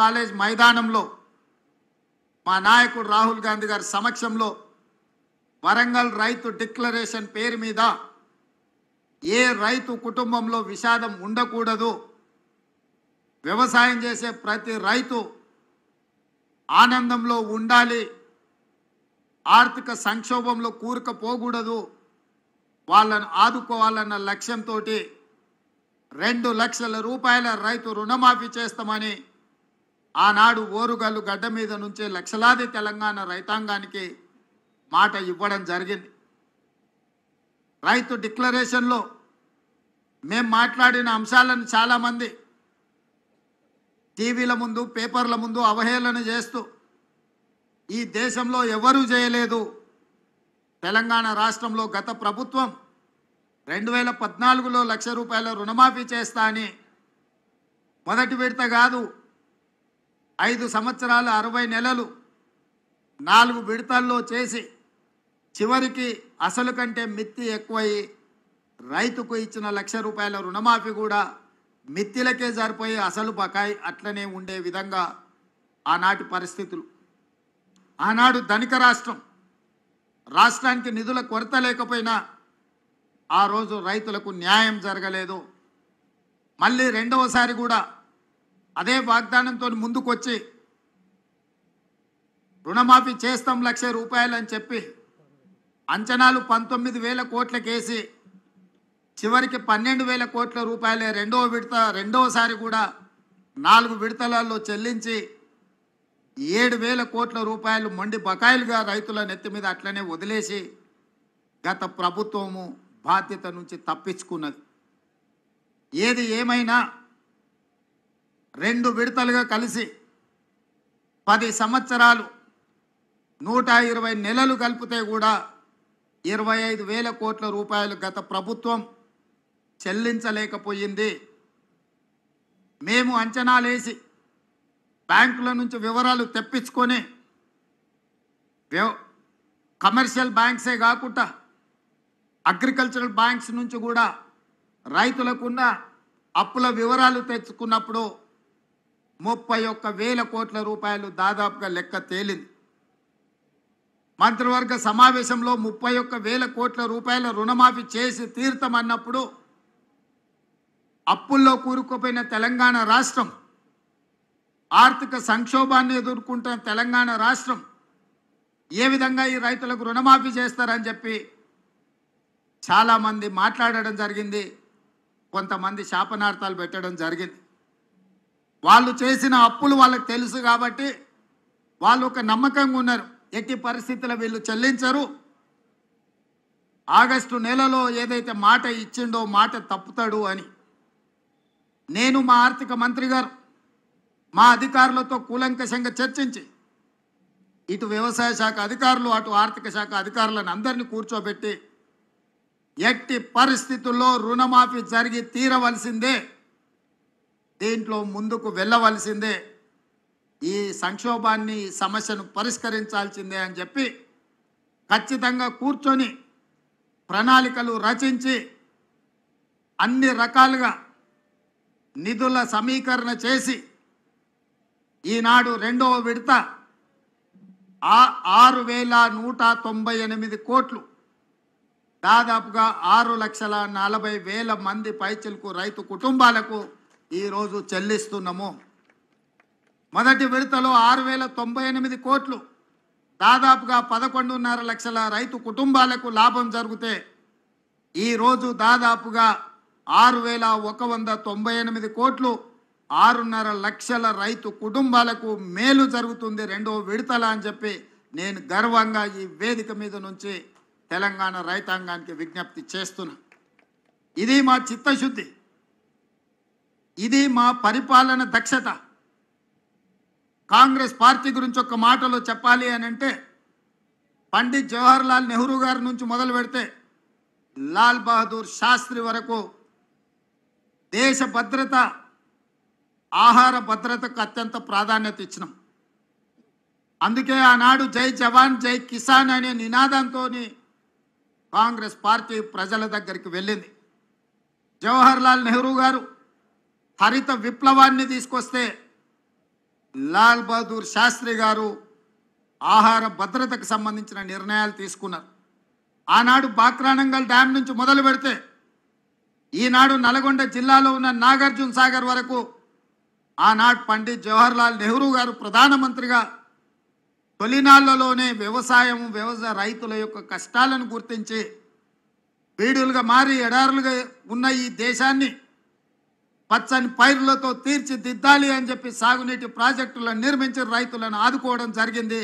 College మైదానంలో మా నాయకుడు రాహుల్ గాంధీ గారి సమక్షంలో వరంగల్ రైతు డిక్లరేషన్ పేరు మీద ఏ రైతు కుటుంబంలో విషాదం ఉండకూడదు, వ్యవసాయం చేసే ప్రతి రైతు ఆనందంలో ఉండాలి, ఆర్థిక సంక్షోభంలో కూరుకుపోకూడదు, వాళ్ళను ఆదుకోవాలన్న లక్ష్యంతో 2 లక్షల రూపాయల రైతు రుణమాఫీ చేస్తామని ఆనాడు ఓరుగల్లు గడ్డ మీద నుంచే లక్షలాది తెలంగాణ రైతాంగానికి మాట ఇవ్వడం జరిగింది. రైతు డిక్లరేషన్లో మేము మాట్లాడిన అంశాలను చాలామంది టీవీల ముందు పేపర్ల ముందు అవహేళన చేస్తూ ఈ దేశంలో ఎవరూ చేయలేదు, తెలంగాణ రాష్ట్రంలో గత ప్రభుత్వం 2014లో 1 లక్ష రూపాయల రుణమాఫీ చేస్తా అని మొదటి విడత కాదు 5 సంవత్సరాలు 60 నెలలు 4 విడతల్లో చేసి చివరికి అసలు కంటే మిత్తి ఎక్కువై రైతుకు ఇచ్చిన 1 లక్ష రూపాయల రుణమాఫీ కూడా మిత్తిలకే సరిపోయి అసలు బకాయి అట్లనే ఉండే విధంగా ఆనాటి పరిస్థితులు. ఆనాడు ధనిక రాష్ట్రానికి నిధుల కొరత లేకపోయినా ఆ రోజు రైతులకు న్యాయం జరగలేదు. మళ్ళీ రెండవసారి కూడా అదే వాగ్దానంతో ముందుకొచ్చి రుణమాఫీ చేస్తాం 1 లక్ష రూపాయలు అని చెప్పి అంచనాలు 19,000 కోట్లకేసి చివరికి 12,000 కోట్ల రూపాయలే రెండవసారి కూడా 4 విడతలలో చెల్లించి 7,000 కోట్ల రూపాయలు మొండి బకాయిలుగా రైతుల నెత్తి మీద అట్లనే వదిలేసి గత ప్రభుత్వము బాధ్యత నుంచి తప్పించుకున్నది. ఏది ఏమైనా 2 విడతలుగా కలిసి 10 సంవత్సరాలు 120 నెలలు కలిపితే కూడా 25,000 కోట్ల రూపాయలు గత ప్రభుత్వం చెల్లించలేకపోయింది. మేము అంచనాలేసి బ్యాంకుల నుంచి వివరాలు తెప్పించుకొని కమర్షియల్ బ్యాంక్సే కాకుండా అగ్రికల్చరల్ బ్యాంక్స్ నుంచి కూడా రైతులకున్న అప్పుల వివరాలు తెచ్చుకున్నప్పుడు 31,000 కోట్ల రూపాయలు దాదాపుగా లెక్క తేలింది. మంత్రివర్గ సమావేశంలో 31,000 కోట్ల రూపాయల రుణమాఫీ చేసి తీర్థమన్నప్పుడు అప్పుల్లో కూరుకుపోయిన తెలంగాణ రాష్ట్రం, ఆర్థిక సంక్షోభాన్ని ఎదుర్కొంటున్న తెలంగాణ రాష్ట్రం ఏ విధంగా ఈ రైతులకు రుణమాఫీ చేస్తారని చెప్పి చాలామంది మాట్లాడడం జరిగింది. కొంతమంది శాపనార్థాలు పెట్టడం జరిగింది. వాళ్ళు చేసిన అప్పులు వాళ్ళకి తెలుసు కాబట్టి వాళ్ళు ఒక నమ్మకంగా ఉన్నారు, ఎట్టి పరిస్థితుల్లో వీళ్ళు చెల్లించరు, ఆగస్టు నెలలో ఏదైతే మాట ఇచ్చిండో మాట తప్పుతాడు అని. నేను మా ఆర్థిక మంత్రి గారు మా అధికారులతో కూలంకషంగా చర్చించి ఇటు వ్యవసాయ శాఖ అధికారులు అటు ఆర్థిక శాఖ అధికారులను అందరినీ కూర్చోబెట్టి ఎట్టి పరిస్థితుల్లో రుణమాఫీ జరిగి తీరవలసిందే, దీంట్లో ముందుకు వెళ్ళవలసిందే, ఈ సంక్షోభాన్ని సమస్యను పరిష్కరించాల్సిందే అని చెప్పి ఖచ్చితంగా కూర్చొని ప్రణాళికలు రచించి అన్ని రకాలుగా నిధుల సమీకరణ చేసి ఈనాడు 2వ విడత 6,198 కోట్లు దాదాపుగా 6,40,000 మంది పైచిలకు రైతు కుటుంబాలకు ఈరోజు చెల్లిస్తున్నాము. మొదటి విడతలో 6,098 కోట్లు దాదాపుగా 11.5 లక్షల రైతు కుటుంబాలకు లాభం జరిగితే ఈరోజు దాదాపుగా 6,198 కోట్లు 6.5 లక్షల రైతు కుటుంబాలకు మేలు జరుగుతుంది 2వ విడతల అని చెప్పి నేను గర్వంగా ఈ వేదిక మీద నుంచి తెలంగాణ రైతాంగానికి విజ్ఞప్తి చేస్తున్నా. ఇది మా చిత్తశుద్ధి, ఇది మా పరిపాలన దక్షత. కాంగ్రెస్ పార్టీ గురించి ఒక మాటలో చెప్పాలి అని అంటే పండిత్ జవహర్లాల్ నెహ్రూ గారి నుంచి మొదలు పెడితే లాల్ బహదూర్ శాస్త్రి వరకు దేశ భద్రత, ఆహార భద్రతకు అత్యంత ప్రాధాన్యత ఇచ్చినాం. అందుకే ఆనాడు జై జవాన్ జై కిసాన్ అనే నినాదంతో కాంగ్రెస్ పార్టీ ప్రజల దగ్గరికి వెళ్ళింది. జవహర్లాల్ నెహ్రూ గారు హరిత విప్లవాన్ని తీసుకొస్తే లాల్ బహదూర్ శాస్త్రి గారు ఆహార భద్రతకు సంబంధించిన నిర్ణయాలు తీసుకున్నారు. ఆనాడు బాక్రానంగల్ డ్యాం నుంచి మొదలు పెడితే ఈనాడు నల్గొండ జిల్లాలో ఉన్న నాగార్జున సాగర్ వరకు ఆనాడు పండిత్ జవహర్లాల్ నెహ్రూ గారు ప్రధానమంత్రిగా తొలినాళ్లలోనే వ్యవసాయ రైతుల యొక్క కష్టాలను గుర్తించి బీడులుగా మారి ఎడారులుగా ఉన్న ఈ దేశాన్ని పచ్చని పైర్లతో తీర్చిదిద్దాలి అని చెప్పి సాగునీటి ప్రాజెక్టులను నిర్మించి రైతులను ఆదుకోవడం జరిగింది.